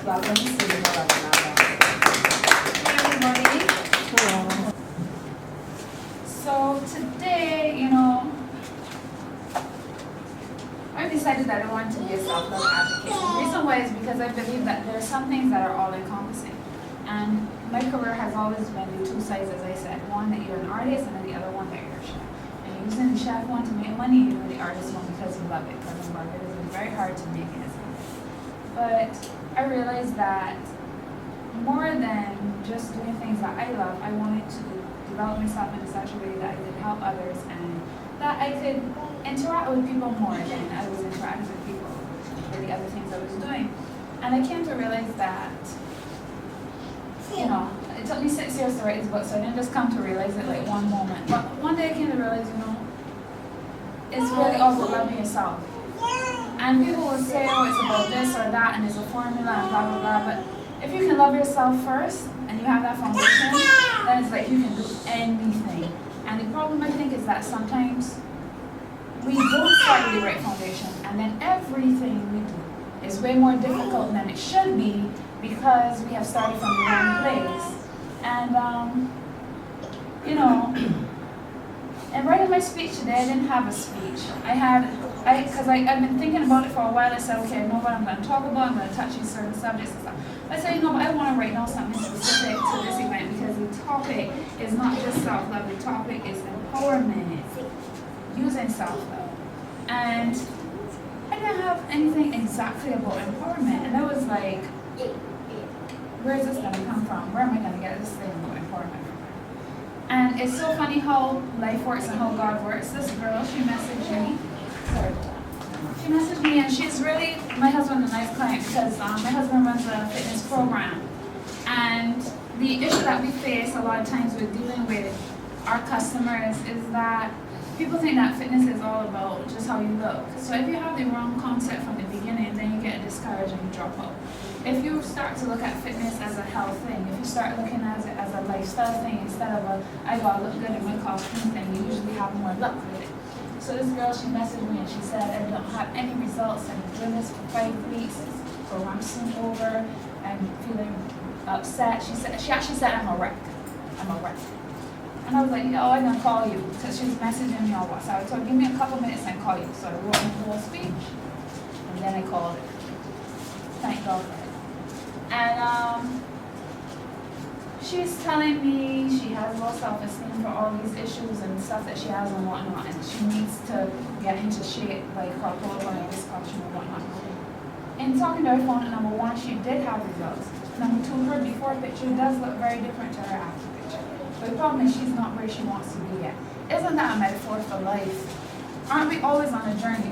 Welcome to Diva. Hey everybody. Hello. So today, I decided that I wanted to be a self-love advocate. The reason why is because I believe that there are some things that are all-encompassing. And my career has always been the two sides, as I said. One, that you're an artist, and then the other one, that you're a chef. And you're using the chef one to make money, you're doing the artist one because you love it. Because the market has been very hard to make it. But I realized that more than just doing things that I love, I wanted to develop myself in such a way that I could help others and that I could interact with people more than I was interacting with people with the other things I was doing. And I came to realize that, it took me 6 years to write this book, so I didn't just come to realize it like one moment. But one day I came to realize, it's really all about loving yourself. And people will say, oh, it's about this or that, and it's a formula, and blah, blah, blah. But if you can love yourself first, and you have that foundation, then it's like you can do anything. And the problem, I think, is that sometimes we don't start with the right foundation, and then everything we do is way more difficult than it should be because we have started from the wrong place. And, and writing my speech today, I didn't have a speech. Because I've been thinking about it for a while. I said, okay, I know what I'm going to talk about. I'm going to touch on certain subjects and stuff. I said, but I want to write down something specific to this event because the topic is not just self-love. The topic is empowerment, using self-love. And I didn't have anything exactly about empowerment. And I was like, where is this going to come from? Where am I going to get this thing about empowerment from? And it's so funny how life works and how God works. This girl, she messaged me. She messaged me, and she's really my husband a nice client because my husband runs a fitness program. And the issue that we face a lot of times with dealing with our customers is that people think that fitness is all about just how you look. So if you have the wrong concept from the beginning, then you get discouraged and you drop out. If you start to look at fitness as a health thing, if you start looking at it as a lifestyle thing instead of I gotta look good in my costume thing, you usually have more luck with it. So this girl, she messaged me and she said, I don't have any results. I've been doing this for 5 weeks. It's program's soon over. I'm feeling upset. She actually said, I'm a wreck. I'm a wreck. And I was like, I'm going to call you. Because she was messaging me on WhatsApp. I told her, give me a couple minutes and I'll call you. So I wrote my whole speech. And then I called her. Thank God for it. And she's telling me she has low self-esteem for all these issues and stuff that she has and whatnot, and she needs to get into shape, like her clothes or this costume and whatnot. In talking to her phone, number one, she did have results. Number two, her before picture does look very different to her after picture. But the problem is she's not where she wants to be yet. Isn't that a metaphor for life? Aren't we always on a journey?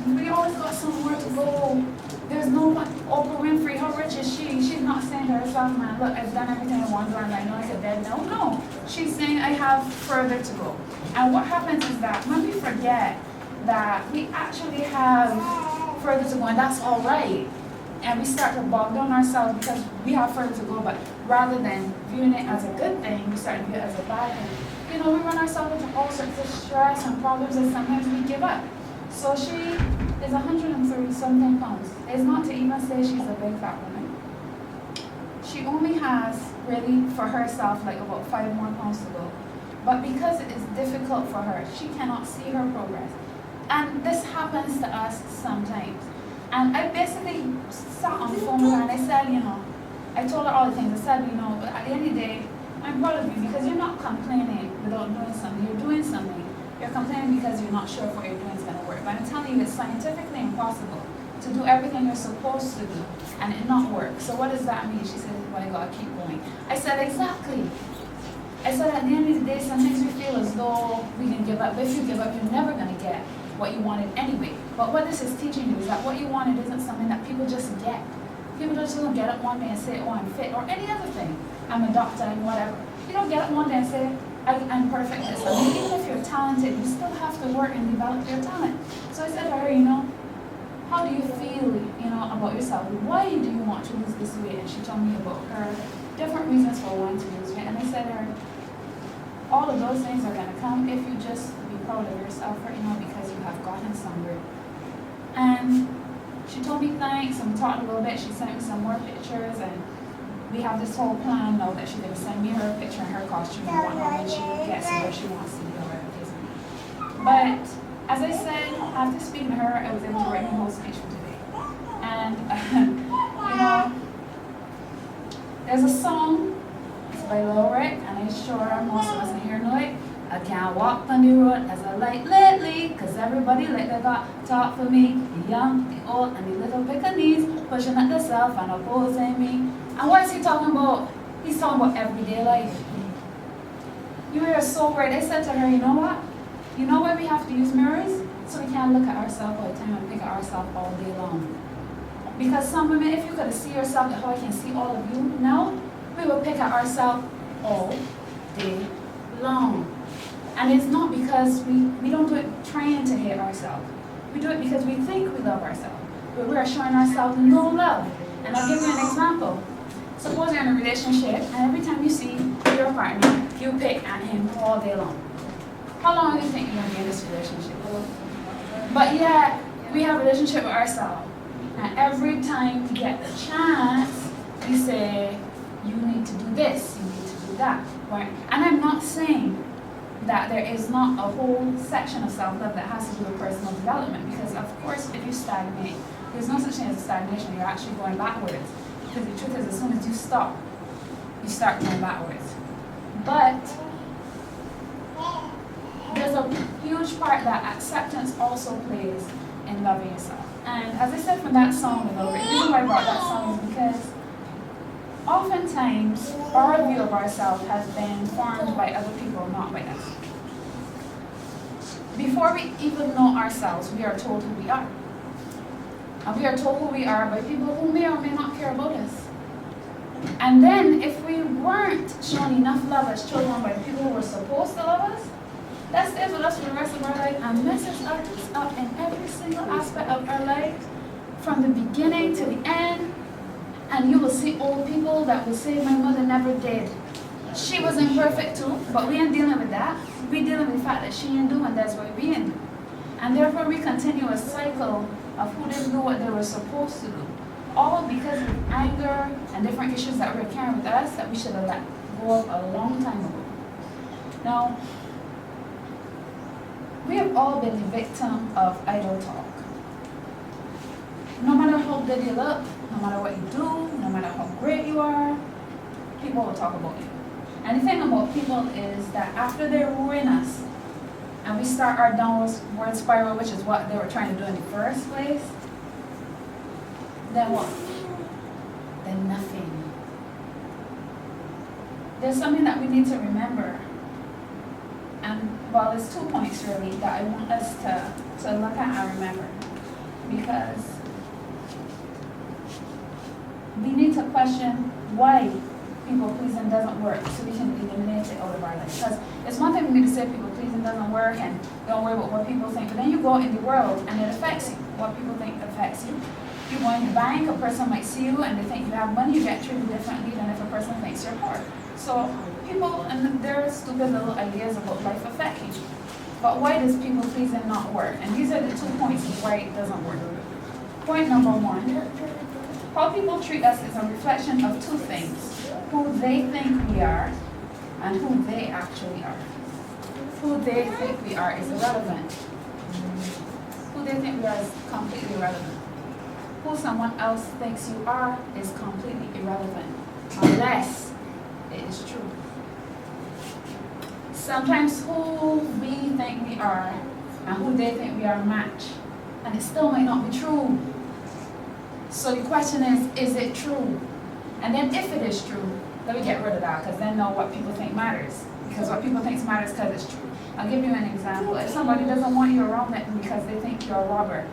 We always got somewhere to go. There's no one. Oprah Winfrey, how rich is she? She's not saying to herself, man, look, I've done everything I want to do and I know I could dead. No. She's saying I have further to go. And what happens is that when we forget that we actually have further to go, and that's all right, and we start to bog down ourselves because we have further to go, but rather than viewing it as a good thing, we start to view it as a bad thing. We run ourselves into all sorts of stress and problems, and sometimes we give up. So she is 130-something pounds. It's not to even say she's a big fat woman. She only has, really, for herself, like about 5 more pounds to go. But because it is difficult for her, she cannot see her progress. And this happens to us sometimes. And I basically sat on the phone with her and I said, I told her all the things. I said, but at the end of the day, I'm proud of you because you're not complaining without doing something. You're doing something. You're complaining because you're not sure if what you're doing is going to work. But I'm telling you, it's scientifically impossible to do everything you're supposed to do and it not work. So what does that mean? She said, well, I got to keep going. I said, exactly. I said, at the end of the day, sometimes we feel as though we can give up. But if you give up, you're never going to get what you wanted anyway. But what this is teaching you is that what you wanted isn't something that people just get. People just don't get up one day and say, oh, I'm fit, or any other thing. I'm a doctor and whatever. You don't get up one day and say, I'm perfect at this. Even if you're talented, you still have to work and develop your talent. So I said to her, how do you feel, about yourself? Why do you want to lose this weight? And she told me about her different reasons for wanting to lose weight. And I said to her, all of those things are going to come if you just be proud of yourself right now because you have gotten somewhere. And she told me thanks, and we talked a little bit. She sent me some more pictures, and we have this whole plan now that she's going to send me her picture and her costume and whatnot when she gets where she wants to be or whatever it is. But as I said, after speaking to her, I was able to write my whole speech for today. And, you know, there's a song, it's by Lil Rick, and I'm sure most of us in here know it. I can't walk on the road as I like lately, cause everybody like they got talk for me. The young, the old, and the little pickaninnies pushing at themselves and opposing me. And what is he talking about? He's talking about everyday life. You are so right. I said to her, you know what? You know why we have to use mirrors? So we can't look at ourselves all the time and pick at ourselves all day long. Because some women, if you could see yourself how I can see all of you now, we will pick at ourselves all day long. And it's not because we don't do it trying to hate ourselves. We do it because we think we love ourselves. But we are showing ourselves no love. And I'll give you an example. Suppose you're in a relationship, and every time you see your partner, you pick at him all day long. How long do you think you're going to be in this relationship? But yet, we have a relationship with ourselves. And every time we get the chance, we say, you need to do this, you need to do that. Right? And I'm not saying that there is not a whole section of self-love that has to do with personal development. Because of course, if you stagnate, there's no such thing as stagnation, you're actually going backwards. Because the truth is, as soon as you stop, you start going backwards. But there's a huge part that acceptance also plays in loving yourself. And as I said from that song, the reason why I brought that song is because oftentimes our view of ourselves has been formed by other people, not by us. Before we even know ourselves, we are told who we are. And we are told who we are by people who may or may not care about us. And then if we weren't shown enough love as children by people who were supposed to love us, that stays with us for the rest of our life and messes us up in every single aspect of our life, from the beginning to the end. And you will see old people that will say, my mother never did. She was imperfect too, but we ain't dealing with that. We dealing with the fact that she ain't do, and that's what we ain't do. And therefore we continue a cycle of who didn't do what they were supposed to do. All because of anger and different issues that we're carrying with us that we should have let go of a long time ago. Now, we have all been the victim of idle talk. No matter how good you look, no matter what you do, no matter how great you are, people will talk about you. And the thing about people is that after they ruin us, and we start our downward spiral, which is what they were trying to do in the first place, then what? Then nothing. There's something that we need to remember. And well, there's 2 points really that I want us to look at and remember. Because we need to question why people pleasing doesn't work, so we can eliminate it out of our life. Because it's one thing for me to say people pleasing doesn't work and don't worry about what people think, but then you go out in the world and it affects you. What people think affects you. You go in the bank, a person might see you and they think you have money, you get treated differently than if a person thinks you're poor. So people and their stupid little ideas about life affect you. But why does people pleasing not work? And these are the 2 points of why it doesn't work. Point number 1, how people treat us is a reflection of 2 things. Who they think we are and who they actually are. Who they think we are is irrelevant. Who they think we are is completely irrelevant. Who someone else thinks you are is completely irrelevant, unless it is true. Sometimes who we think we are and who they think we are match, and it still might not be true. So the question is it true? And then if it is true, let me get rid of that, because then know what people think matters. Because what people think matters because it's true. I'll give you an example. If somebody doesn't want you around them because they think you're a robber,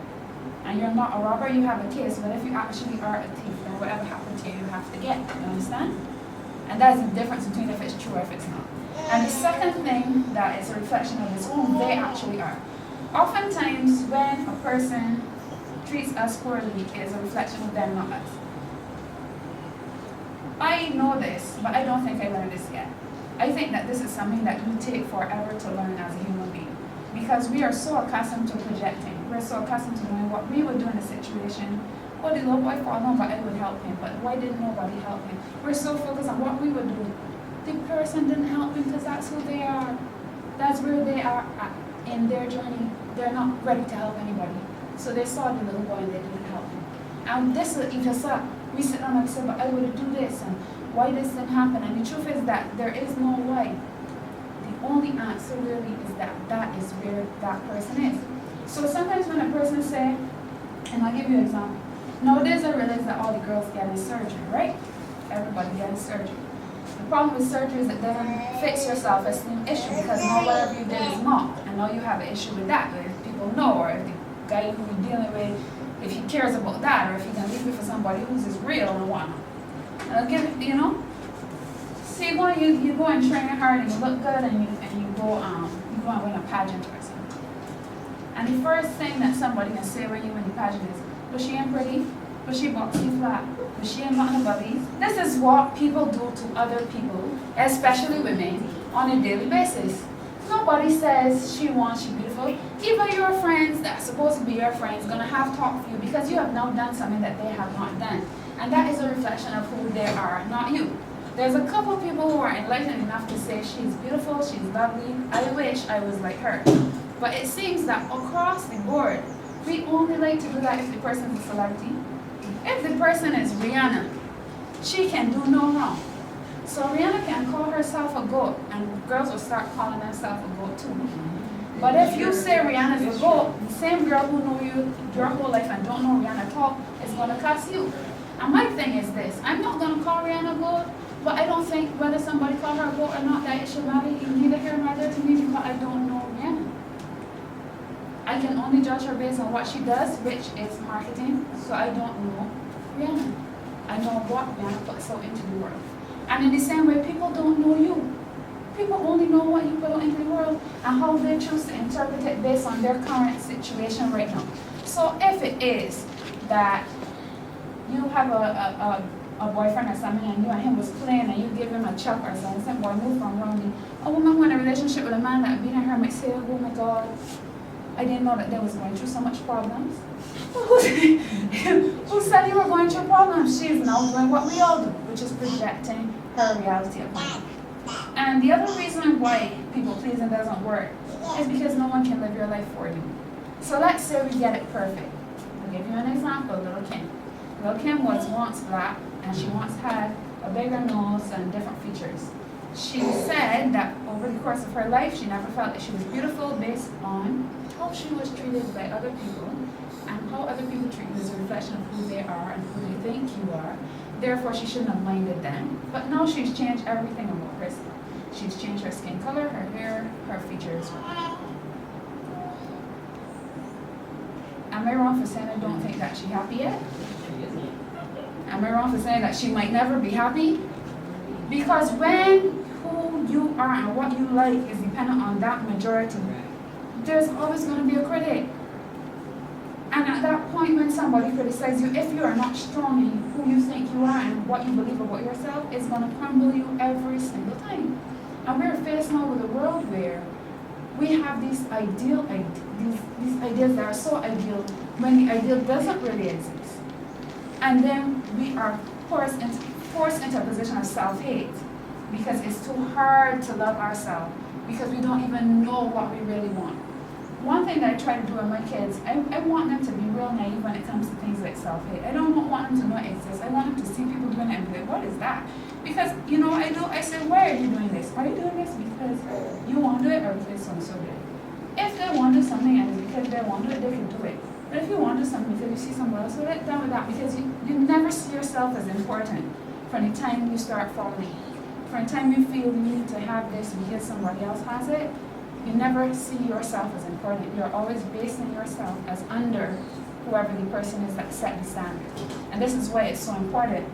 and you're not a robber, you have a case. But if you actually are a thief, then whatever happened to you, you have to get. You understand? And that's the difference between if it's true or if it's not. And the second thing that is a reflection of is who they actually are. Oftentimes, when a person treats us poorly, it is a reflection of them, not us. I know this, but I don't think I learned this yet. I think that this is something that we take forever to learn as a human being, because we are so accustomed to projecting. we're so accustomed to doing what we would do in a situation. Oh, the little boy fall over, I would help him, but why didn't nobody help him? We're so focused on what we would do. The person didn't help him because that's who they are. That's where they are at in their journey. They're not ready to help anybody. So they saw the little boy and they didn't help him. And this is even so, we sit down and say, but I would do this, and why this didn't happen. And the truth is that there is no why. The only answer really is that that is where that person is. So sometimes when a person say, and I'll give you an example. Nowadays I realize that all the girls getting surgery, right? Everybody getting surgery. The problem with surgery is it doesn't fix your self-esteem issue, because now whatever you did is not. And now you have an issue with that. If people know, or if the guy who you're dealing with, if he cares about that, or if he can leave it for somebody who's is real and whatnot. And I'll give it, you know. So you go and train hard and you look good and you go and win a pageant or something. And the first thing that somebody can say when you win the pageant is, but she ain't pretty, but she boxy flat, but she ain't got no bubbies. This is what people do to other people, especially women, on a daily basis. Nobody says she wants you beautiful. Even your friends that's supposed to be your friends gonna have talk for you because you have now done something that they have not done. And that is a reflection of who they are, not you. There's a couple of people who are enlightened enough to say she's beautiful, she's lovely, I wish I was like her. But it seems that across the board, we only like to do that if the person is a celebrity. If the person is Rihanna, she can do no wrong. So Rihanna can call herself a goat, and girls will start calling themselves a goat too. But if you say Rihanna's a goat, the same girl who know you your whole life and don't know Rihanna at all is going to cuss you. And my thing is this, I'm not going to call Rihanna a goat, but I don't think whether somebody call her a goat or not that it should matter neither here nor there to me, because I don't know Rihanna. I can only judge her based on what she does, which is marketing, so I don't know Rihanna. I know what Rihanna puts out into the world. And in the same way, people don't know you. People only know what you put out into the world and how they choose to interpret it based on their current situation right now. So if it is that you have a boyfriend or something and you and him was playing and you give him a chuck or something, some boy move from around me. A woman who in a relationship with a man that beat her might say, oh my God, I didn't know that they was going through so much problems. Who said you were going through problems? She is now doing what we all do, which is projecting her reality upon you. And the other reason why people pleasing doesn't work is because no one can live your life for you. So let's say we get it perfect. I'll give you an example, Little Kim. Little Kim was once black, and she once had a bigger nose and different features. She said that over the course of her life, she never felt that she was beautiful based on how she was treated by other people, and how other people treat you is a reflection of who they are and who they think you are. Therefore, she shouldn't have minded them. But now she's changed everything about herself. She's changed her skin color, her hair, her features. Am I wrong for saying I don't think that she's happy yet? Am I wrong for saying that she might never be happy? Because when who you are and what you like is dependent on that majority, there's always going to be a critic. And at that point when somebody criticizes you, if you are not strong in who you think you are and what you believe about yourself, it's going to crumble you every single time. And we're faced now with a world where we have these ideas that are so ideal when the ideal doesn't really exist. And then we are forced into a position of self-hate because it's too hard to love ourselves because we don't even know what we really want. One thing that I try to do with my kids, I want them to be real naive when it comes to things like self-hate. I don't want them to know it exists. I want them to see people doing it and be like, what is that? Because, you know, I say, why are you doing this? Are you doing this because you want to do it or because so-and-so did it? If they want to do something and it's because they want to do it, they can do it. But if you want to do something because you see someone else do it, done with that, because you never see yourself as important from the time you start falling. From the time you feel you need to have this because somebody else has it, you never see yourself as important. You're always basing yourself as under whoever the person is that set the standard. And this is why it's so important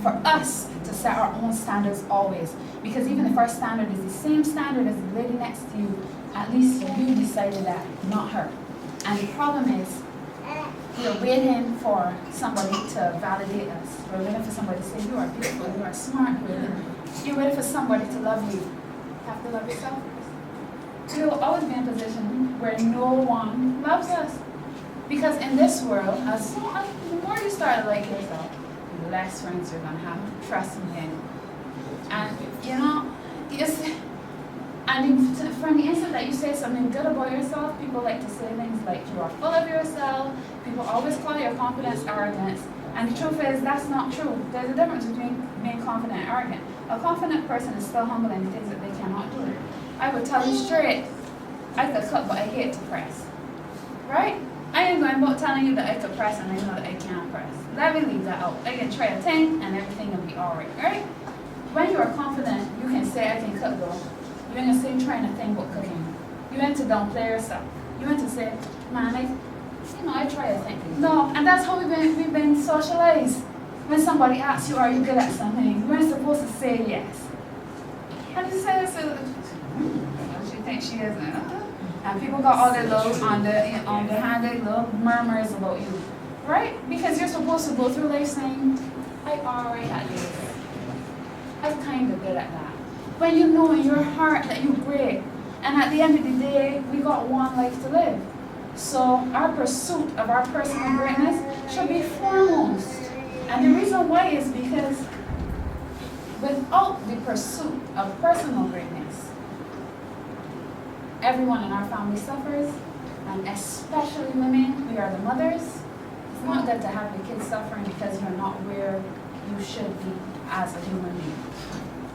for us to set our own standards always. Because even if our standard is the same standard as the lady next to you, at least you decided that, not her. And the problem is, we're waiting for somebody to validate us. We're waiting for somebody to say, you are beautiful, you are smart. You're waiting for somebody to love you. You have to love yourself first. We will always be in a position where no one loves us. Because in this world, the more you start to like yourself, the less friends you're gonna have. Trust me. And from the instant that you say something good about yourself, people like to say things like you are full of yourself. People always call your confidence arrogance. And the truth is, that's not true. There's a difference between being confident and arrogant. A confident person is still humble in things that they cannot do. I would tell you straight, I could cook, but I hate to press. Right? I ain't going about telling you that I could press and I know that I can't press. Let me leave that out. I can try a thing and everything will be alright, right? When you are confident, you can say I can cook though. You ain't gonna say trying a thing about cooking. You ain't to downplay yourself. You ain't to say, man, I try a thing. No, and that's how we've been socialized. When somebody asks you, are you good at something, you ain't supposed to say yes. How do you say this? She thinks she isn't. And people got all their little underhanded little murmurs about you, right? Because you're supposed to go through life saying, I already at this. I'm kind of good at that. When you know in your heart that you're great, and at the end of the day, we got one life to live. So our pursuit of our personal greatness should be foremost. And the reason why is because without the pursuit of personal greatness, everyone in our family suffers, and especially women, we are the mothers. It's not good to have the kids suffering because you're not where you should be as a human being.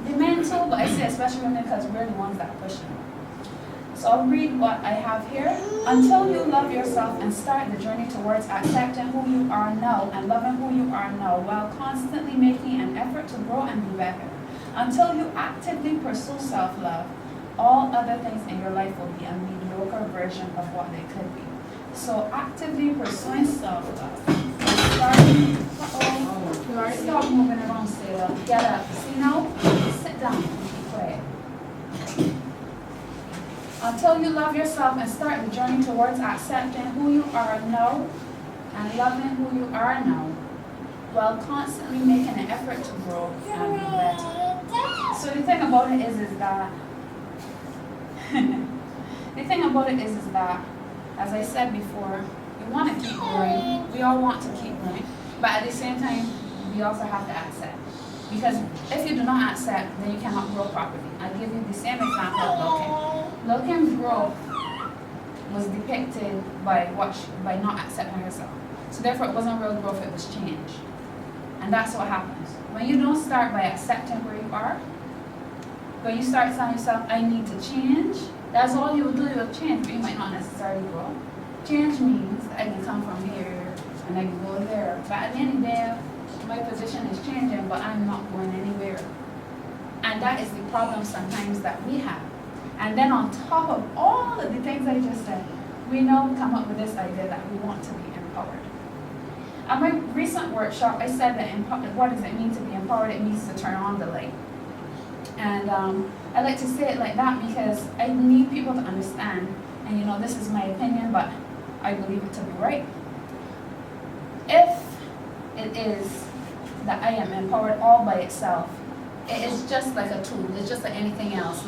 The men too, but I say especially women because we're the ones that are pushing. So I'll read what I have here. Until you love yourself and start the journey towards accepting who you are now and loving who you are now while constantly making an effort to grow and be better. Until you actively pursue self-love, all other things in your life will be a mediocre version of what they could be. So actively pursuing self-love. Stop moving around, Sailor. Get up. See now? Sit down and keep quiet. Until you love yourself and start the journey towards accepting who you are now and loving who you are now, while constantly making an effort to grow and be better. So the thing about it is that as I said before, we want to keep growing. We all want to keep growing, but at the same time, we also have to accept. Because if you do not accept, then you cannot grow properly. I'll give you the same example of Lil' Kim. Lil' Kim's growth was depicted by not accepting herself. So therefore, it wasn't real growth, it was change. And that's what happens. When you don't start by accepting where you are, when you start telling yourself, I need to change, that's all you will do, you will change, but you might not necessarily grow. Change means that I can come from here and I can go there. But at the end of the day, my position is changing, but I'm not going anywhere. And that is the problem sometimes that we have. And then on top of all of the things I just said, we now come up with this idea that we want to be empowered. At my recent workshop, I said that what does it mean to be empowered? It means to turn on the light. And I like to say it like that because I need people to understand, and this is my opinion, but I believe it to be right. If it is that I am empowered all by itself, it is just like a tool. It's just like anything else.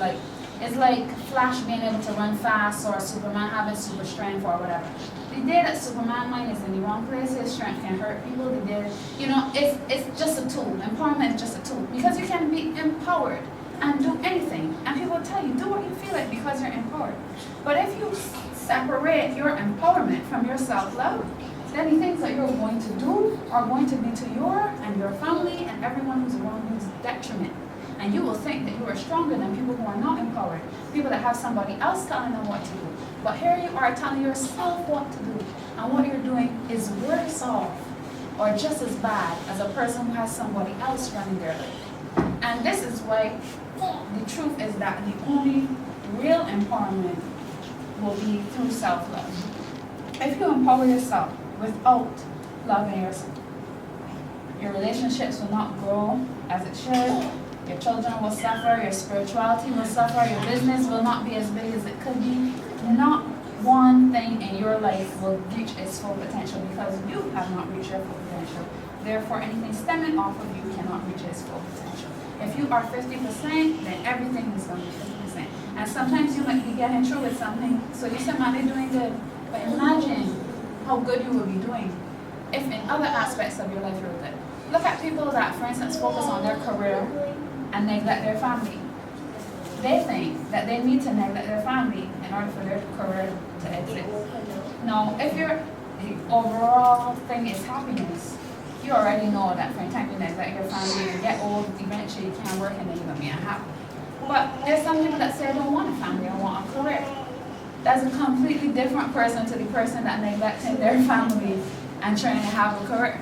It's like Flash being able to run fast, or Superman having super strength, or whatever. The day that Superman mind is in the wrong place, his strength can hurt people. The day, it's just a tool. Empowerment is just a tool because you can be empowered and do anything, and people tell you do what you feel like because you're empowered. But if you separate your empowerment from your self-love, then the things that you're going to do are going to be to your and your family and everyone who's around you's detriment. And you will think that you are stronger than people who are not empowered, people that have somebody else telling them what to do. But here you are telling yourself what to do, and what you're doing is worse off or just as bad as a person who has somebody else running their life. And this is why the truth is that the only real empowerment will be through self-love. If you empower yourself without loving yourself, your relationships will not grow as it should, your children will suffer, your spirituality will suffer, your business will not be as big as it could be. Not one thing in your life will reach its full potential because you have not reached your full potential. Therefore, anything stemming off of you cannot reach its full potential. If you are 50%, then everything is going to be 50%. And sometimes you might be getting through with something, so you say, man, they're doing good. But imagine how good you will be doing if in other aspects of your life you're good. Look at people that, for instance, focus on their career and neglect their family. They think that they need to neglect their family in order for their career to exist. Now, if your overall thing is happiness, you already know that from the time you neglect your family, you get old, eventually you can't work and then you're going to be unhappy. But there's some people that say I don't want a family, I want a career. That's a completely different person to the person that neglected their family and trying to have a career.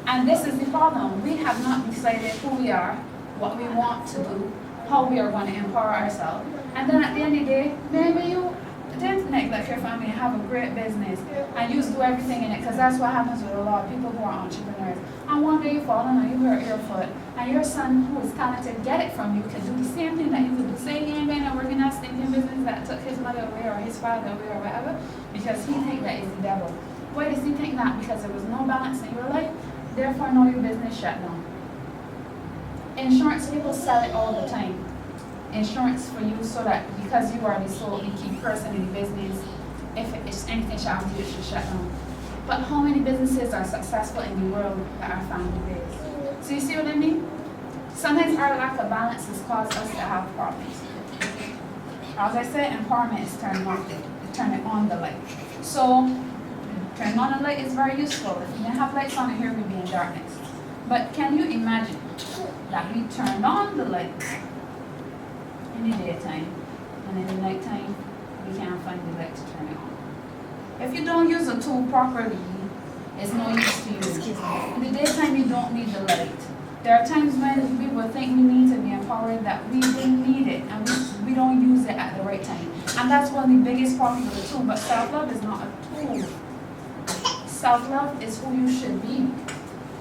And this is the problem. We have not decided who we are, what we want to do, how we are going to empower ourselves. And then at the end of the day, maybe you didn't neglect your family and have a great business and you do everything in it, because that's what happens with a lot of people who are entrepreneurs. And one day you fall and you hurt your foot, and your son who is talented get it from you can do the same thing that you could do. Say he ain't going to work in that stinking business that took his mother away or his father away or whatever, because he think that is the devil. Why does he think that? Because there was no balance in your life, therefore no your business shut down. Insurance people sell it all the time. Insurance for you so that because you are the sole key person in the business, if anything should happen to you, it should shut down. But how many businesses are successful in the world that are family-based? So you see what I mean? Sometimes our lack of balance has caused us to have problems. As I said, empowerment is turning on the light. So turning on the light is very useful. If you didn't have lights on here, we'd be in darkness. But can you imagine that we turned on the light in the daytime, and in the nighttime, we can't find the light to turn it on? If you don't use a tool properly, it's no use to you. In the daytime, you don't need the light. There are times when we will think we need to be empowered that we didn't need it, and we don't use it at the right time. And that's one of the biggest problems with the tool. But self-love is not a tool. Self-love is who you should be.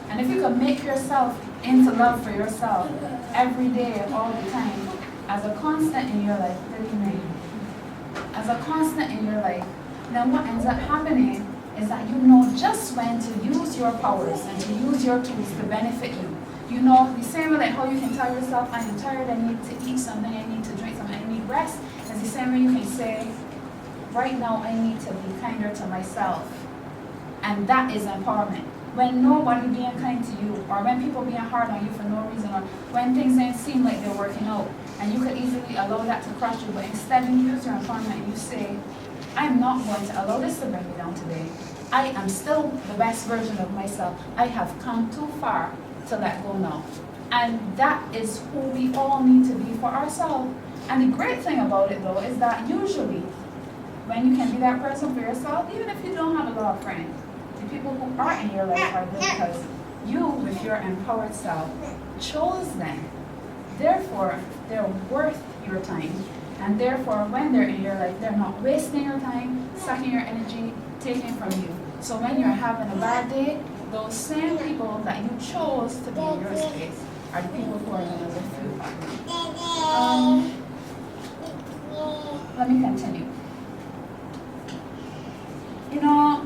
And if you can make yourself into love for yourself every day, all the time, as a constant in your life, as a constant in your life, then what ends up happening is that you know just when to use your powers and to use your tools to benefit you. You know, the same way like how you can tell yourself, I am tired, I need to eat something, I need to drink something, I need rest. It's the same way you can say, right now I need to be kinder to myself. And that is empowerment. When nobody being kind to you, or when people being hard on you for no reason, or when things don't seem like they're working out, and you could easily allow that to crush you, but instead you use your empowerment and you say, I'm not going to allow this to bring me down today. I am still the best version of myself. I have come too far to let go now. And that is who we all need to be for ourselves. And the great thing about it though is that usually when you can be that person for yourself, even if you don't have a lot of friends, the people who are in your life are good because you, with your empowered self, chose them. Therefore, they're worth your time. And therefore, when they're in your life, they're not wasting your time, sucking your energy, taking from you. So when you're having a bad day, those same people that you chose to be in your space are the people who are going to lift you up. Let me continue. You know,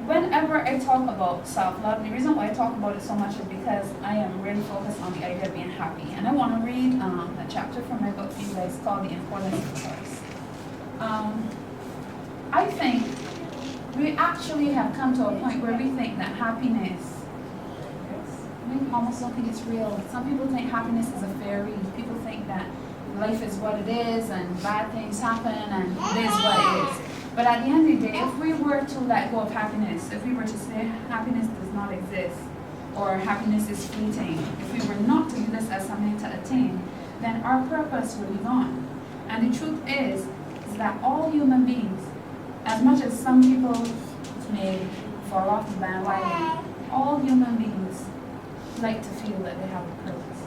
whenever I talk about self-love, the reason why I talk about it so much is because I am really focused on the idea of being happy. And I want to read a chapter from my book for you guys called The Importance of Choice. I think we actually have come to a point where we think that happiness, we almost don't think it's real. Some people think happiness is a fairy. People think that life is what it is and bad things happen and it is what it is. But at the end of the day, if we were to let go of happiness, if we were to say happiness does not exist, or happiness is fleeting, if we were not to view this as something to attain, then our purpose would be gone. And the truth is that all human beings, as much as some people may fall off the bandwagon, all human beings like to feel that they have a purpose,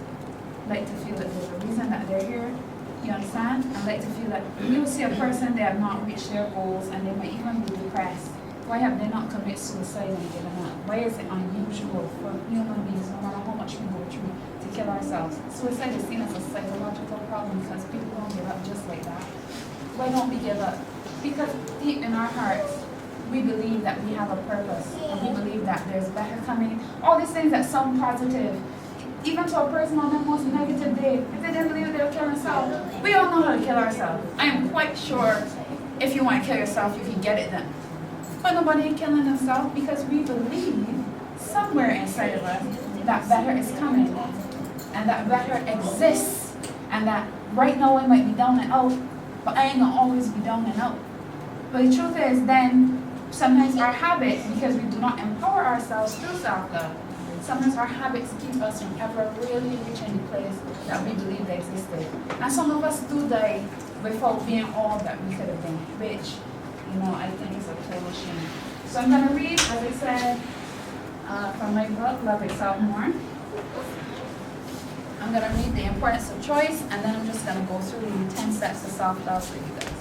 like to feel that there's a reason that they're here. You understand? I like to feel that you will see a person, they have not reached their goals and they might even be depressed. Why have they not committed suicide and given up? Why is it unusual for human beings, no matter how much we go through, to kill ourselves? Suicide is seen as a psychological problem because people don't give up just like that. Why don't we give up? Because deep in our hearts, we believe that we have a purpose and we believe that there's better coming. All these things that sound positive, even to a person on their most negative day, if they didn't believe they would kill themselves, we all know how to kill ourselves. I am quite sure if you want to kill yourself, you can get it done. But nobody ain't killing themselves because we believe somewhere inside of us that better is coming and that better exists and that right now I might be down and out, but I ain't gonna always be down and out. But the truth is then sometimes our habits, because we do not empower ourselves through self-love, sometimes our habits keep us from ever really reaching the place that we believe existed. And some of us do die without being all that we could have been, which, I think is a total shame. So I'm going to read, as I said, from my book, Love Yourself More. I'm going to read The Importance of Choice, and then I'm just going to go through the 10 steps to self-love for you guys.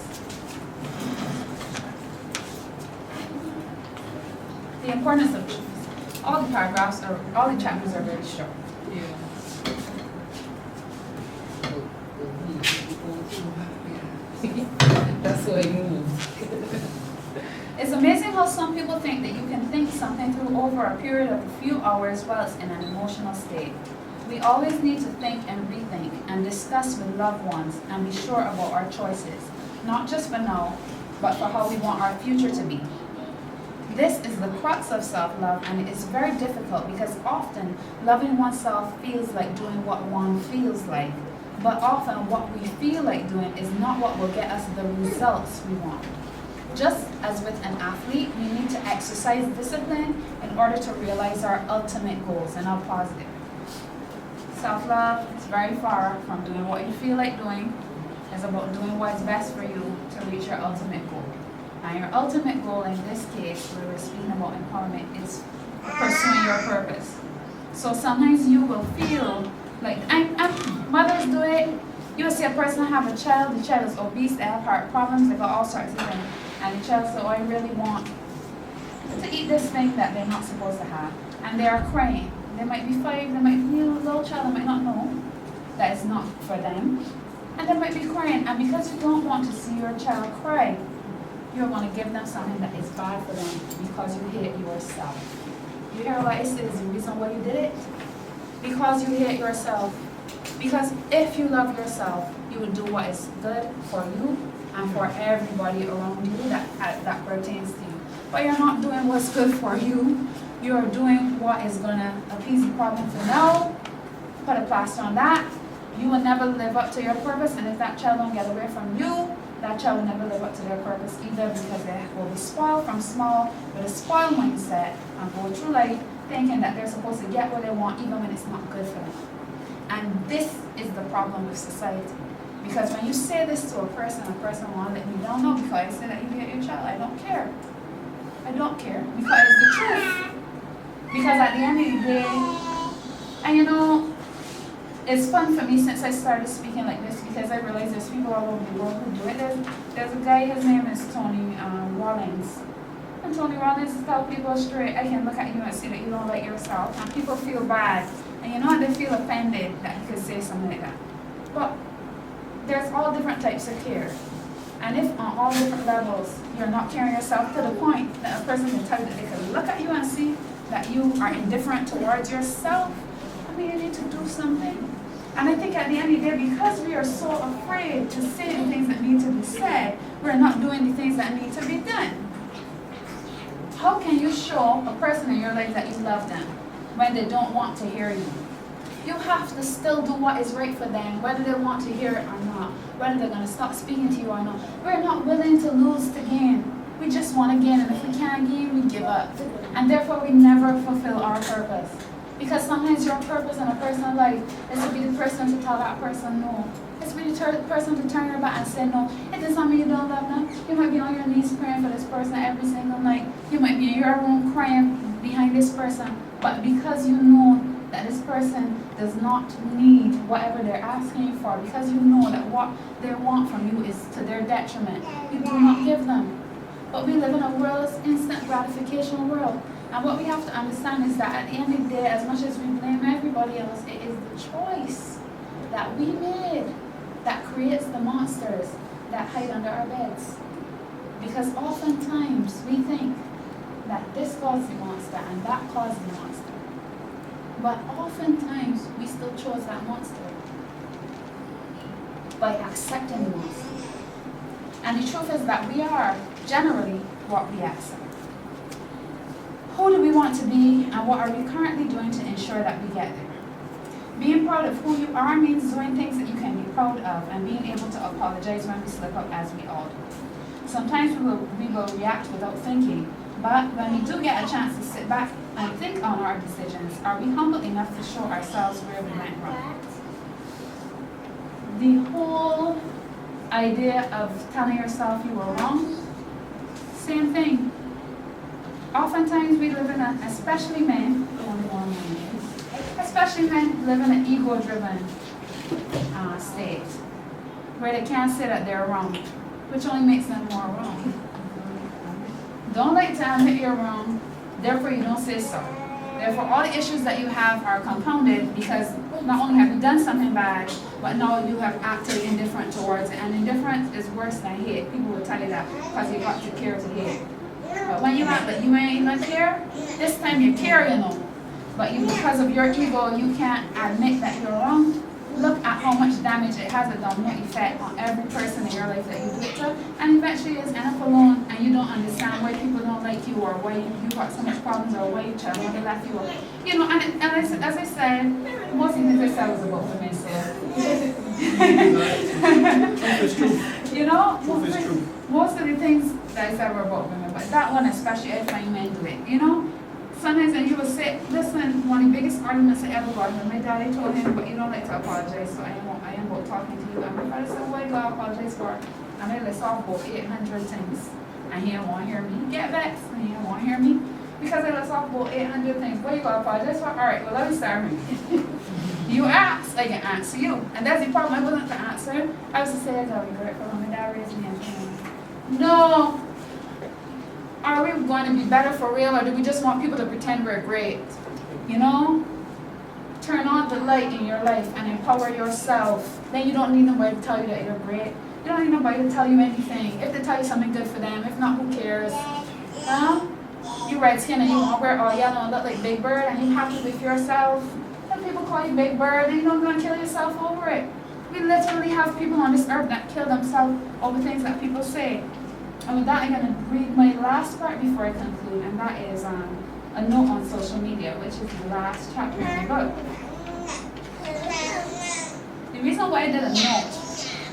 The importance of choice. All the chapters are very short. Yeah. That's why I move. It's amazing how some people think that you can think something through over a period of a few hours while it's in an emotional state. We always need to think and rethink and discuss with loved ones and be sure about our choices, not just for now, but for how we want our future to be. This is the crux of self-love, and it is very difficult because often loving oneself feels like doing what one feels like, but often what we feel like doing is not what will get us the results we want. Just as with an athlete, we need to exercise discipline in order to realize our ultimate goals, and I'll pause there. Self-love is very far from doing what you feel like doing. It's about doing what's best for you to reach your ultimate goal. And your ultimate goal in this case, where we're speaking about empowerment, is pursuing your purpose. So sometimes you will feel like, and mothers do it. You will see a person have a child, the child is obese, they have heart problems, they got all sorts of things. And the child says, oh, I really want to eat this thing that they're not supposed to have. And they are crying. They might be 5, they might be a little child, they might not know that it's not for them. And they might be crying. And because you don't want to see your child cry, you're going to give them something that is bad for them because you hate yourself. You hear what it says, the reason why you did it? Because you hate yourself. Because if you love yourself, you will do what is good for you and for everybody around you that pertains to you. But you're not doing what's good for you. You're doing what is going to appease the problem for now, put a plaster on that. You will never live up to your purpose, and if that child don't get away from you, that child will never live up to their purpose either, because they will be spoiled from small with a spoiled mindset and go through life thinking that they're supposed to get what they want even when it's not good for them. And this is the problem with society. Because when you say this to a person will let me down. No, because I say that you hate your child. I don't care. I don't care. Because it's the truth. Because at the end of the day, and it's fun for me since I started speaking like this, because I realize there's people all over the world who do it. There's a guy, his name is Tony Rollins. And Tony Rollins tells people straight, I can look at you and see that you don't like yourself. And people feel bad. And they feel offended that he could say something like that. But there's all different types of care. And if on all different levels you're not caring yourself to the point that a person can tell you that they can look at you and see that you are indifferent towards yourself, you need to do something. And I think at the end of the day, because we are so afraid to say the things that need to be said, we're not doing the things that need to be done. How can you show a person in your life that you love them when they don't want to hear you? You have to still do what is right for them, whether they want to hear it or not, whether they're going to stop speaking to you or not. We're not willing to lose to gain. We just want to gain, and if we can't gain, we give up. And therefore, we never fulfill our purpose. Because sometimes your purpose in a person's life is to be the person to tell that person no. It's to be the person to turn your back and say no. It does not mean you don't love them. You might be on your knees praying for this person every single night. You might be in your room crying behind this person. But because you know that this person does not need whatever they're asking you for, because you know that what they want from you is to their detriment, you do not give them. But we live in a world, instant gratification world. And what we have to understand is that at the end of the day, as much as we blame everybody else, it is the choice that we made that creates the monsters that hide under our beds. Because oftentimes we think that this caused the monster and that caused the monster. But oftentimes we still chose that monster by accepting the monster. And the truth is that we are generally what we accept. Who do we want to be, and what are we currently doing to ensure that we get there? Being proud of who you are means doing things that you can be proud of and being able to apologize when we slip up, as we all do. Sometimes we will react without thinking, but when we do get a chance to sit back and think on our decisions, are we humble enough to show ourselves where we went wrong? The whole idea of telling yourself you were wrong, same thing. Oftentimes we live in especially men, especially men live in an ego-driven state where they can't say that they're wrong, which only makes them more wrong. Don't like to admit you're wrong, therefore you don't say so. Therefore all the issues that you have are compounded because not only have you done something bad, but now you have acted indifferent towards it. And indifference is worse than hate. People will tell you that because you got to care to hate. But when you act like you ain't even care, this time you care, you know. But you, because of your ego, you can't admit that you're wrong. Look at how much damage it has a domino effect on every person in your life that you do it to. And eventually it's end up alone and you don't understand why people don't like you or why you got so much problems or why your child never left you. You know, and as I said, most of the things I said was about women, so. Truth is true. You know, Truth is true. most of the things that I said were about women, but that one especially, I find men do it, you know? Sometimes when you will say, listen, one of the biggest arguments I ever got, when my daddy told him, but you don't like to apologize, so I am about talking to you. And my father said, what do I apologize for? And I list off about 800 things. And he didn't want to hear me. Get vexed, and he didn't want to hear me. Because I list off about 800 things. What do you apologize for? All right, well, let me start reading. You ask, I can answer you. And that's the problem. I wasn't the answer. I was to say, I got regretful when my dad raised me. No. Are we going to be better for real, or do we just want people to pretend we're great? You know? Turn on the light in your life and empower yourself. Then you don't need nobody to tell you that you're great. You don't need nobody to tell you anything. If they tell you something good for them, if not, who cares? Huh? You red skin and you want to wear all yellow and look like Big Bird and you happy with yourself. When people call you Big Bird, then you don't go and kill yourself over it. We literally have people on this earth that kill themselves over things that people say. And with that, I'm going to read my last part before I conclude, and that is a note on social media, which is the last chapter in my book. The reason why I did a note,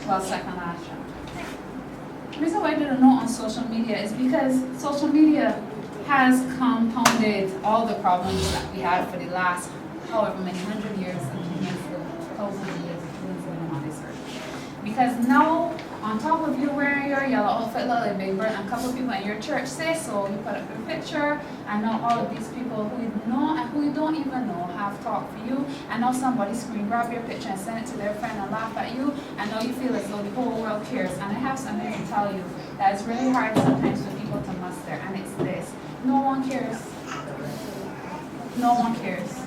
well, second last chapter. The reason why I did a note on social media is because social media has compounded all the problems that we had for the last however many 100 years, and thousands of years we've been on this earth. Because now, on top of you wearing your yellow outfit look like Big Bird, and a couple of people in your church say so, you put up your picture, and now all of these people who you know and who you don't even know have talked for you, and now somebody screen grab your picture and send it to their friend and laugh at you, and now you feel as though the whole world cares. And I have something to tell you that it's really hard sometimes for people to muster, and it's this: no one cares. No one cares.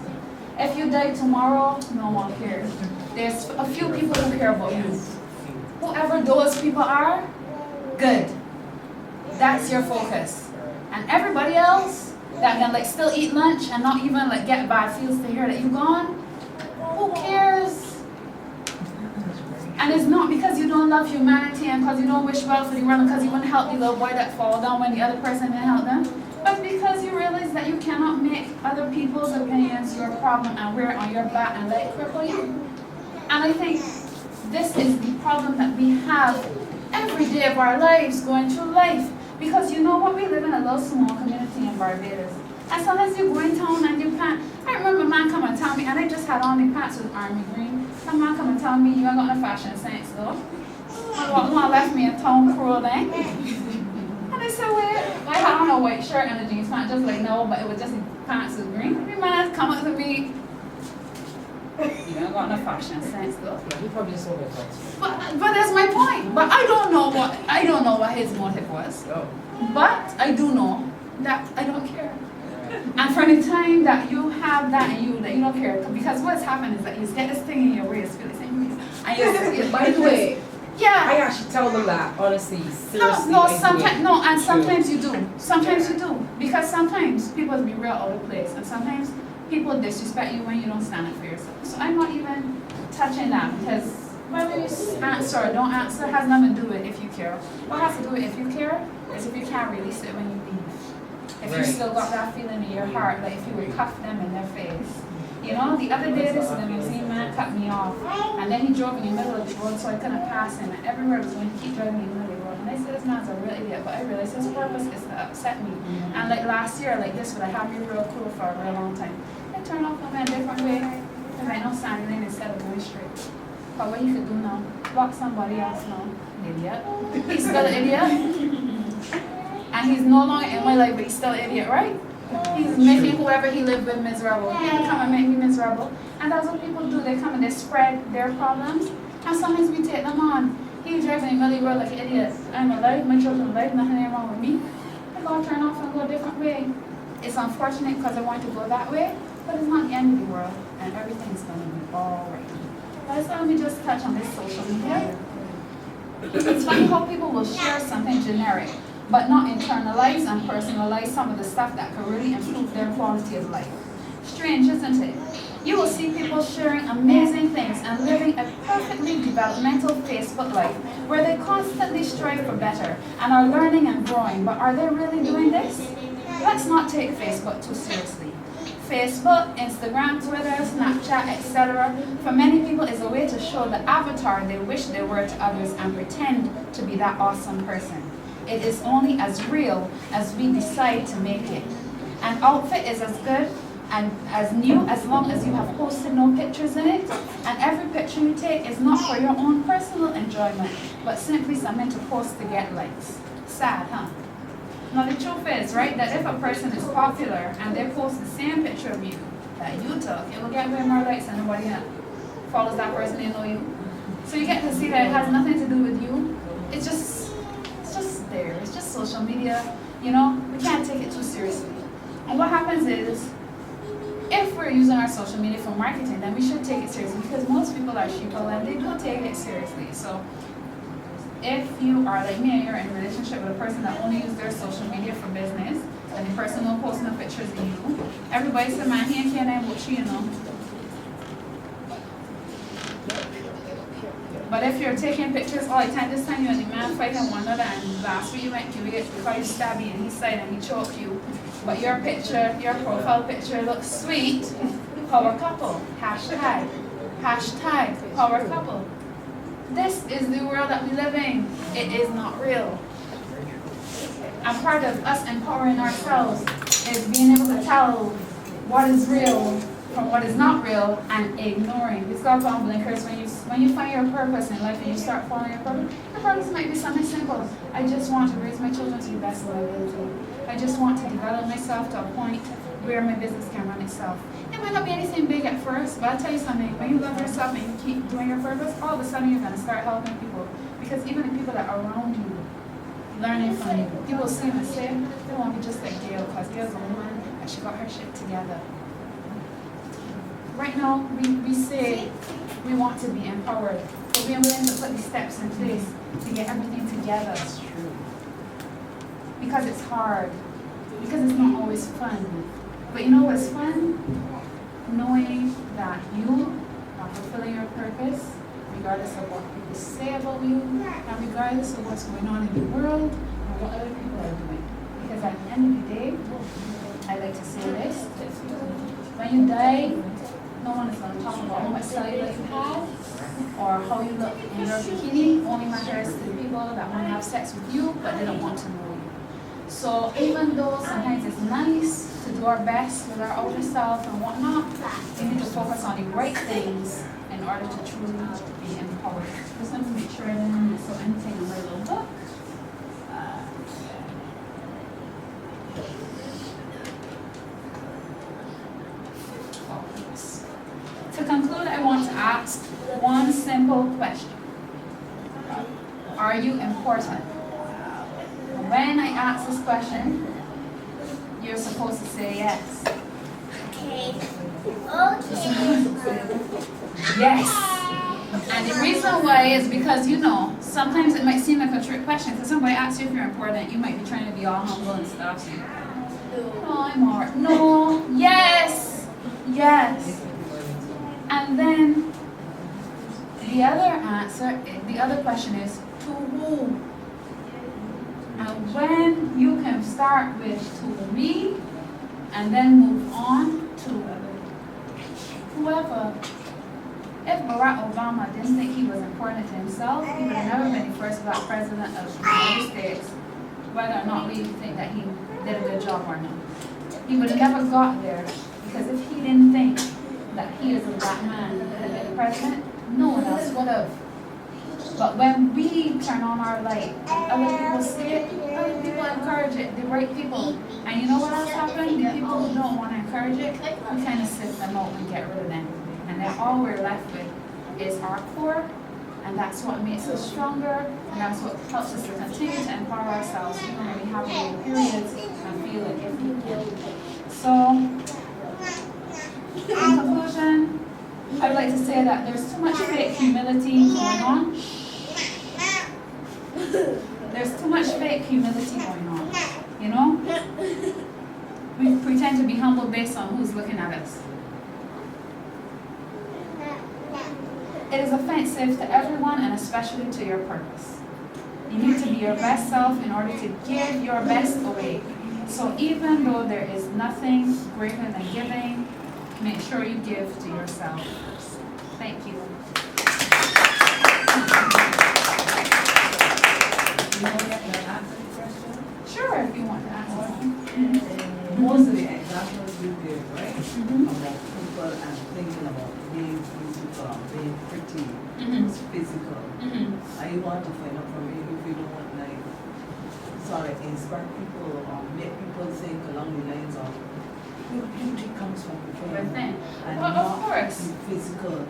If you die tomorrow, no one cares. There's a few people who care about you. Whoever those people are, good. That's your focus. And everybody else that can like still eat lunch and not even like get bad feels to hear that you're gone, who cares? And it's not because you don't love humanity and because you don't wish well for the world, because you wouldn't help the little boy that fall down when the other person didn't help them, but because you realize that you cannot make other people's opinions your problem and wear it on your back and let it cripple you. And I think this is the problem that we have every day of our lives going through life. Because you know what, we live in a little small community in Barbados. And sometimes you go in town and you pant. I remember a man come and tell me, and I just had on the pants with army green. Some man come and tell me, you ain't got no fashion sense though. One left me a town cruel then. And I said, well, I had on a white shirt and a jeans pant, just like no, but it was just the pants was green. The man come up to me, you ain't got no fashion sense though. Yeah, he probably just sold it. But that's my point. But I don't know what his motive was. Oh. But I do know that I don't care. And for the time that you have that and you don't care, because what's happened is that you get this thing in your waist, feel the same waist, and you By the way, yeah. I actually tell them that, honestly, seriously. Sometimes you do. Sometimes you do. Because sometimes people be real out of place, and sometimes people disrespect you when you don't stand up for yourself. So I'm not even touching that, because whether you answer or don't answer has nothing to do with if you care. What has to do with if you care is if you can't release it when you leave. If you Right. still got that feeling in your heart, like if you would cuff them in their face. You know, the other day this limousine man cut me off, and then he drove in the middle of the road so I couldn't pass him, and everywhere was going to keep driving in the middle of the road. And I said, this man's a real idiot, but I realized his purpose is to upset me. And like last year, like this would have had me real cool for a real long time. I turned off him in a different way. I might not stand in instead of going straight. But what he could do now, block somebody else now. Idiot. He's still an idiot. And he's no longer in my life, but he's still an idiot, right? He's making whoever he lived with miserable. He didn't come and make me miserable. And that's what people do. They come and they spread their problems. And sometimes we take them on. He's driving in the middle of the road like an idiot. I'm alive, my children are alive, nothing ain't wrong with me. I gotta turn off and go a different way. It's unfortunate because I want to go that way, but it's not the end of the world. And everything's gonna be alright. But let me just touch on this social media. It's funny how people will share something generic, but not internalize and personalize some of the stuff that could really improve their quality of life. Strange, isn't it? You will see people sharing amazing things and living a perfectly developmental Facebook life where they constantly strive for better and are learning and growing, but are they really doing this? Let's not take Facebook too seriously. Facebook, Instagram, Twitter, Snapchat, etc. for many people is a way to show the avatar they wish they were to others and pretend to be that awesome person. It is only as real as we decide to make it. An outfit is as good and as new as long as you have posted no pictures in it, and every picture you take is not for your own personal enjoyment, but simply something to post to get likes. Sad, huh? Now the truth is, right, that if a person is popular and they post the same picture of you that you took, it will get way more likes than nobody else follows that person, they know you. So you get to see that it has nothing to do with you. It's just there. It's just social media, you know, we can't take it too seriously. And what happens is, if we're using our social media for marketing, then we should take it seriously because most people are sheeple and they don't take it seriously. So if you are like me and you're in a relationship with a person that only uses their social media for business, and the person don't post no pictures of you, everybody said, man, he ain't caring about you, you know. But if you're taking pictures all the time, this time you and the man fighting one another, and last week you went to it because you stabbed me and he side and he choked you, but your picture, your profile picture looks sweet, power couple, hashtag power couple. This is the world that we live in. It is not real. And part of us empowering ourselves is being able to tell what is real from what is not real and ignoring. It's called on blinkers. When you find your purpose in life and you start following your purpose might be something simple. I just want to raise my children to the best of my ability. I just want to develop myself to a point where my business can run itself. It might not be anything big at first, but I'll tell you something, when you love yourself and you keep doing your purpose, all of a sudden you're going to start helping people. Because even the people that are around you, learning from you, people see them and say, they won't be just like Gail, because Gail's a woman and she got her shit together. Right now, we say we want to be empowered, but we are willing to put the steps in place to get everything together. That's true. Because it's hard. Because it's not always fun. But you know what's fun? Knowing that you are fulfilling your purpose, regardless of what people say about you, and regardless of what's going on in the world, or what other people are doing. Because at the end of the day, I like to say this, when you die, no one is going to talk about how much cellulite you have, or how you look in your bikini. Only matters to the people that want to have sex with you, but they don't want to know you. So even though sometimes it's nice to do our best with our outer self and whatnot, we need to focus on the right things in order to truly be empowered. Just let me make sure I didn't miss out anything in my little book. To conclude, I want to ask one simple question. Are you important? When I ask this question, you're supposed to say yes. Okay. Yes. And the reason why is because, you know, sometimes it might seem like a trick question because somebody asks you if you're important, you might be trying to be all humble and stuff. No, I'm alright. No, yes, yes. And then The other answer, the other question is, to who? And when you can start with to me, and then move on to whoever. If Barack Obama didn't think he was important to himself, he would have never been the first black president of the United States, whether or not we think that he did a good job or not. He would have never got there, because if he didn't think that he is a black man that had been president, no one else would have. But when we turn on our light and other people see it, other people encourage it, the right people. And you know what else happens? The people who don't want to encourage it, we kind of sift them out and get rid of them. And then all we're left with is our core, and that's what makes us stronger, and that's what helps us to continue to empower ourselves even when we have low periods and feel like if we can. So, in conclusion, I would like to say that there's too much fake humility going on. There's too much fake humility going on, you know? We pretend to be humble based on who's looking at us. It is offensive to everyone and especially to your purpose. You need to be your best self in order to give your best away. So even though there is nothing greater than giving, make sure you give to yourself. Thank you. Sure, if you want to answer one. Most of the examples you give, right? About people and thinking about being physical, being pretty, it's physical. And you want to find out from you if you don't want inspire people or make people think along the lines of beauty comes from within. And well, not of course. Physical.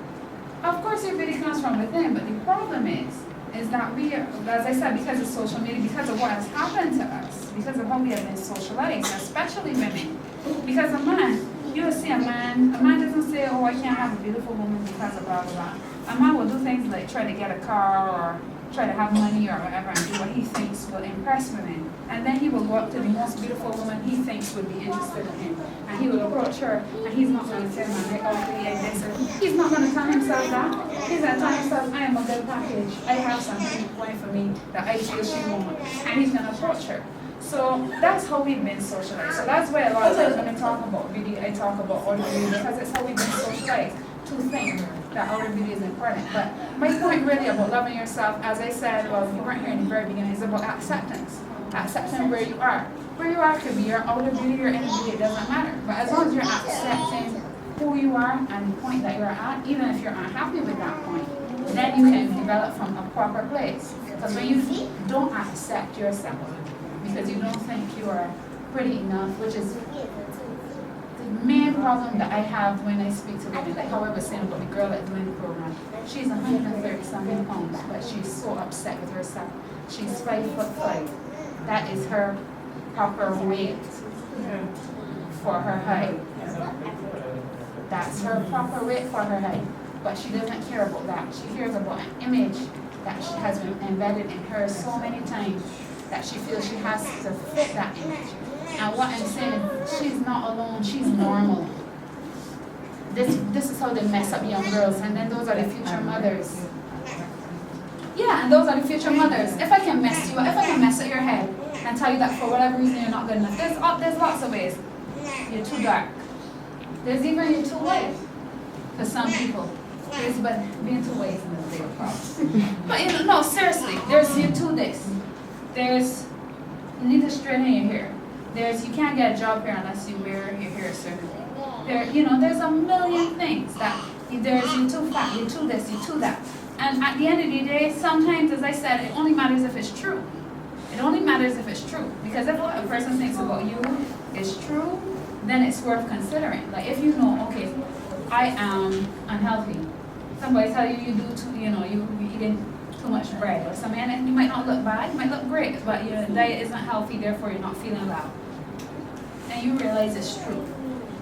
Of course your beauty comes from within, but the problem is that we are, as I said, because of social media, because of what has happened to us, because of how we have been socialized, especially women. Because a man, you will see a man doesn't say, oh, I can't have a beautiful woman because of blah, blah, blah. A man will do things like try to get a car or try to have money or whatever and do what he thinks will impress women. And then he will go up to the most beautiful woman he thinks would be interested in him. And he will approach her, and he's not going to tell her, like, oh, yeah, this or he's not going to tell himself that. He's going to tell himself, I am a good package. I have something going for me that I feel she won't. And he's going to approach her. So that's how we've been socialized. So that's why a lot of times when I talk about beauty, I talk about outer beauty, because it's how we've been socialized to think that outer beauty is important. But my point really about loving yourself, as I said, well, you weren't here in the very beginning, is about acceptance. Accepting where you are. Where you are could be your outer beauty or inner beauty, it doesn't matter. But as long as you're accepting who you are and the point that you're at, even if you're unhappy with that point, then you can develop from a proper place. Because when you don't accept yourself, because you don't think you are pretty enough, which is the main problem that I have when I speak to women, like how I was saying about the girl that's doing the program. She's 130-something pounds, but she's so upset with herself. She's 5'5". That is her proper weight for her height. That's her proper weight for her height. But she doesn't care about that. She cares about an image that she has been embedded in her so many times that she feels she has to fit that image. And what I'm saying, she's not alone, she's normal. This is how they mess up young girls, and then those are the future mothers. Yeah, and those are the future mothers. If I can mess you up, if I can mess up your head and tell you that for whatever reason you're not good enough, there's lots of ways. You're too dark. There's even you're too white. For some people, but being too white is a big problem. But no, seriously, there's you're too this. There's you need to straighten your hair. There's you can't get a job here unless you wear your hair a certain way. There's a million things that there's you too fat, you too this, you too that. And at the end of the day, sometimes, as I said, it only matters if it's true. It only matters if it's true. Because if what a person thinks about you is true, then it's worth considering. Like if you know, okay, I am unhealthy. Somebody tell you you're eating too much bread or something, and you might not look bad, you might look great, but your diet isn't healthy, therefore you're not feeling well. And you realize it's true.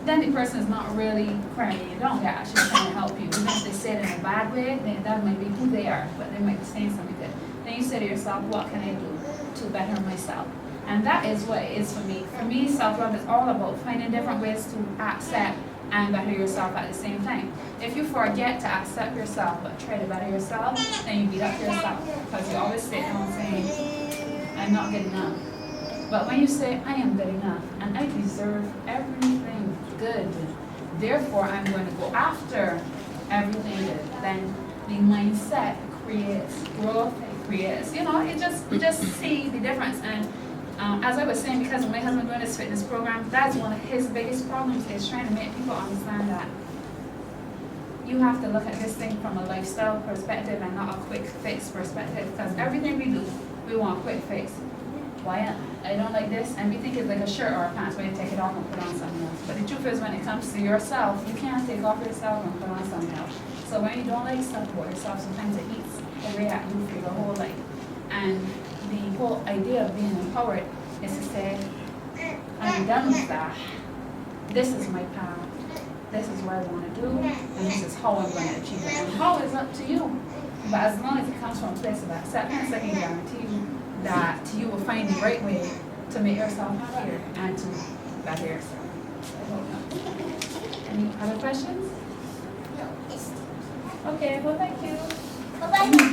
Then the person is not really crying you down, they're actually trying to help you. Even if they say it in a bad way, then that might be who they are, but they might be saying something good. Then you say to yourself, what can I do to better myself? And that is what it is for me. For me, self-love is all about finding different ways to accept and better yourself at the same time. If you forget to accept yourself but try to better yourself, then you beat up yourself because you always sit down saying, I'm not good enough. But when you say, I am good enough and I deserve everything good, therefore I'm going to go after everything good, then the mindset creates growth, it creates, you just see the difference. And as I was saying, because my husband doing this fitness program, that's one of his biggest problems, is trying to make people understand that you have to look at this thing from a lifestyle perspective and not a quick fix perspective. Because everything we do, we want a quick fix. Why I don't like this, and we think it's like a shirt or a pants where you take it off and put on something else. But the truth is, when it comes to yourself, you can't take off yourself and put on something else. So when you don't like stuff about yourself, sometimes it eats away at you for your whole life. And the whole idea of being empowered is to say, I'm done with that. This is my path. This is what I want to do, and this is how I'm going to achieve it. And how is up to you. But as long as it comes from a place of acceptance, I can guarantee you that you will find the right way to make yourself happier and to better yourself. I hope not. Any other questions? No, it's Okay, well, thank you. bye-bye.